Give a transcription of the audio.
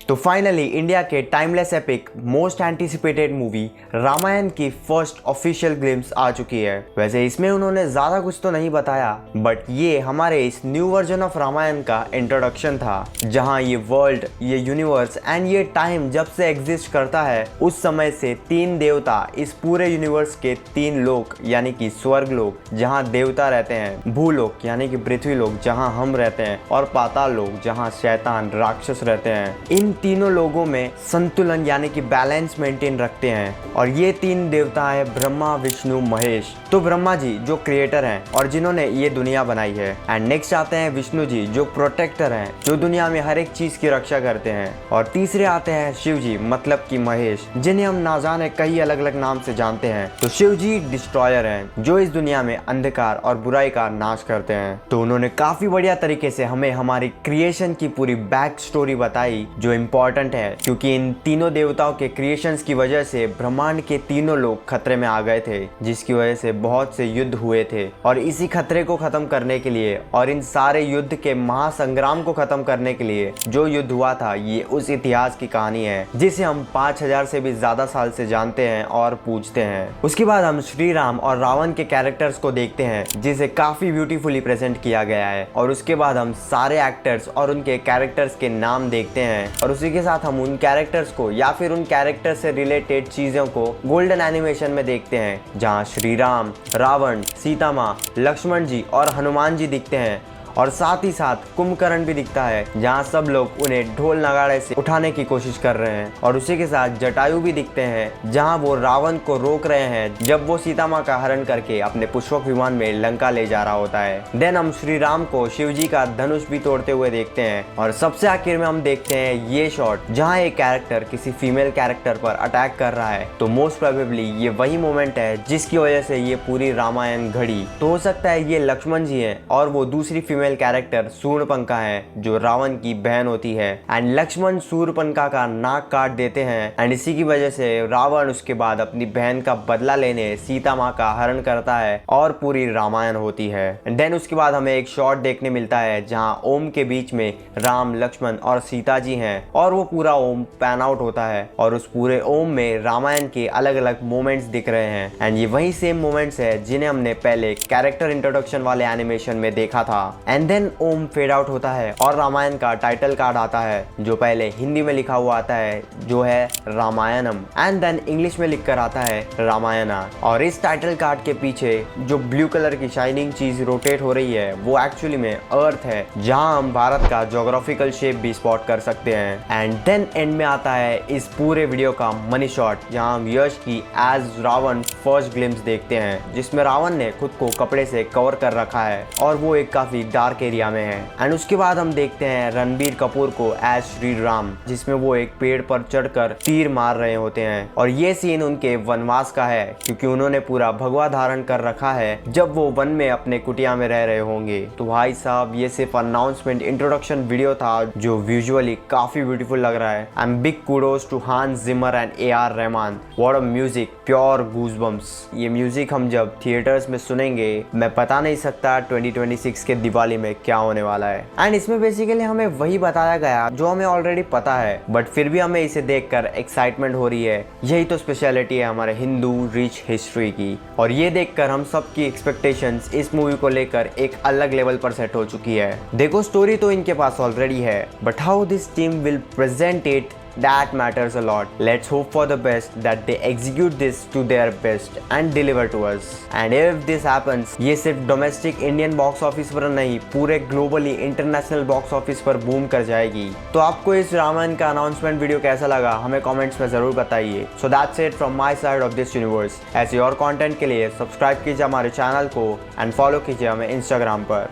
तो finally India के timeless epic most anticipated movie Ramayana की फर्स्ट ऑफिशियल ग्लिम्स आ चुकी है। वैसे इसमें उन्होंने ज्यादा कुछ तो नहीं बताया, बट ये हमारे इस न्यू वर्जन ऑफ रामायण का इंट्रोडक्शन था, जहां ये वर्ल्ड, ये यूनिवर्स एंड ये टाइम जब से एग्जिस्ट करता है उस समय से तीन देवता इस पूरे यूनिवर्स के तीन लोक यानी कि स्वर्ग लोक जहां देवता रहते हैं, भूलोक यानी कि पृथ्वी लोक जहां हम रहते हैं, और पाताल लोक जहां शैतान राक्षस रहते हैं, इन तीनों लोगों में संतुलन यानी कि बैलेंस मेंटेन रखते हैं। और ये तीन देवता है ब्रह्मा, विष्णु, महेश। तो ब्रह्मा जी जो क्रिएटर हैं और जिन्होंने ये दुनिया बनाई है, एंड नेक्स्ट आते हैं विष्णु जी जो प्रोटेक्टर हैं, जो दुनिया में हर एक चीज की रक्षा करते हैं। और तीसरे आते हैं शिव जी मतलब कि महेश, जिन्हें हम ना जाने कई अलग अलग नाम से जानते हैं। तो शिव जी डिस्ट्रॉयर हैं, जो इस दुनिया में अंधकार और बुराई का नाश करते हैं। तो उन्होंने काफी बढ़िया तरीके से हमें हमारी क्रिएशन की पूरी बैक स्टोरी बताई, जो इम्पोर्टेंट है, क्योंकि इन तीनों देवताओं के क्रिएशंस की वजह से ब्रह्मांड के तीनों लोग खतरे में आ गए थे, जिसकी वजह से बहुत से युद्ध हुए थे। और इसी खतरे को खत्म करने के लिए और इन सारे युद्ध के महासंग्राम को खत्म करने के लिए जो युद्ध हुआ था, ये उस इतिहास की कहानी है जिसे हम 5000 से भी ज्यादा साल से जानते हैं और पूछते हैं। उसके बाद हम श्री राम और रावण के कैरेक्टर्स को देखते हैं, जिसे काफी ब्यूटीफुली प्रेजेंट किया गया है। और उसके बाद हम सारे एक्टर्स और उनके कैरेक्टर्स के नाम देखते हैं, और उसी के साथ हम उन कैरेक्टर्स को या फिर उन कैरेक्टर से रिलेटेड चीजों को गोल्डन एनिमेशन में देखते हैं, जहां श्री राम, रावण, सीता माँ, लक्ष्मण जी और हनुमान जी दिखते हैं। और साथ ही साथ कुंभकर्ण भी दिखता है, जहां सब लोग उन्हें ढोल नगाड़े से उठाने की कोशिश कर रहे हैं। और उसी के साथ जटायु भी दिखते हैं, जहां वो रावण को रोक रहे हैं जब वो सीता माँ का हरण करके अपने पुष्पक विमान में लंका ले जा रहा होता है। देन हम श्री राम को शिव जी का धनुष भी तोड़ते हुए देखते हैं। और सबसे आखिर में हम देखते हैं ये शॉट, जहाँ एक कैरेक्टर किसी फीमेल कैरेक्टर पर अटैक कर रहा है। तो मोस्ट प्रोबेबली ये वही मोमेंट है जिसकी वजह से ये पूरी रामायण घड़ी। तो हो सकता है ये लक्ष्मण जी है और वो दूसरी फीमेल कैरेक्टर शूर्पणखा है, जो रावण की बहन होती है। एंड लक्ष्मण शूर्पणखा का नाक काट देते हैं, एंड इसी की वजह से रावण उसके बाद अपनी बहन का बदला लेने सीता माँ का हरण करता है और पूरी रामायण होती है। एंड देन उसके बाद हमें एक शॉट देखने मिलता है, जहाँ ओम के बीच में राम, लक्ष्मण और सीता जी हैं, और वो पूरा ओम पैन आउट होता है, और उस पूरे ओम में रामायण के अलग अलग मोमेंट्स दिख रहे हैं। एंड ये वही सेम मोमेंट्स है जिन्हें हमने पहले कैरेक्टर इंट्रोडक्शन वाले एनिमेशन में देखा था। And then Om fade out होता है और रामायण का टाइटल कार्ड आता है, जो पहले हिंदी में लिखा हुआ आता है, जो है रामायणम, एंड देन इंग्लिश में लिखकर आता है रामायणा। और इस टाइटल कार्ड के पीछे जो ब्लू कलर की शाइनिंग चीज रोटेट हो रही है, वो एक्चुअली में अर्थ है, जहां हम भारत का ज्योग्राफिकल शेप भी स्पॉट कर सकते हैं। एंड देन एंड में आता है इस पूरे वीडियो का मनी शॉट, जहां हम यश की एज रावण फर्स्ट ग्लिम्स देखते हैं, जिसमें रावण ने खुद को कपड़े से कवर कर रखा है और वो एक काफी डार्क एरिया में है। एंड उसके बाद हम देखते हैं रणबीर कपूर को एज श्री राम, जिसमें वो एक पेड़ पर चढ़कर तीर मार रहे होते हैं। और ये सीन उनके वनवास का है, क्योंकि उन्होंने पूरा भगवा धारण कर रखा है जब वो वन में अपने कुटिया में रह रहे होंगे। तो भाई साहब, ये सिर्फ अनाउंसमेंट इंट्रोडक्शन वीडियो था, जो विजुअली काफी ब्यूटीफुल लग रहा है। And big kudos to Hans Zimmer and AR Rahman. What a music, pure goosebumps. ये म्यूजिक हम जब थिएटर्स में सुनेंगे, मैं बता नहीं सकता 2026 के दिवाली में क्या होने वाला है। एंड इसमें बेसिकली हमें वही बताया गया जो हमें ऑलरेडी पता है, बट फिर भी हमें इसे देखकर एक्साइटमेंट हो रही है। यही तो स्पेशलिटी है हमारे हिंदू रिच हिस्ट्री की। और ये देखकर हम सबकी एक्सपेक्टेशंस इस मूवी को लेकर एक अलग लेवल पर सेट हो चुकी है। देखो, स्टोरी तो इनके पास ऑलरेडी है, but how this team will present it, that matters a lot. Let's hope for the best that they execute this to their best and deliver to us. And if this happens, ये सिर्फ domestic Indian box office पर नहीं, पूरे globally international box office पर boom कर जाएगी। तो आपको इस रामायण का अनाउंसमेंट वीडियो कैसा लगा, हमें कमेंट्स में जरूर बताइए। So that's it from my side of this universe. ऐसे और कंटेंट के लिए सब्सक्राइब कीजिए हमारे चैनल को एंड फॉलो कीजिए हमें इंस्टाग्राम पर।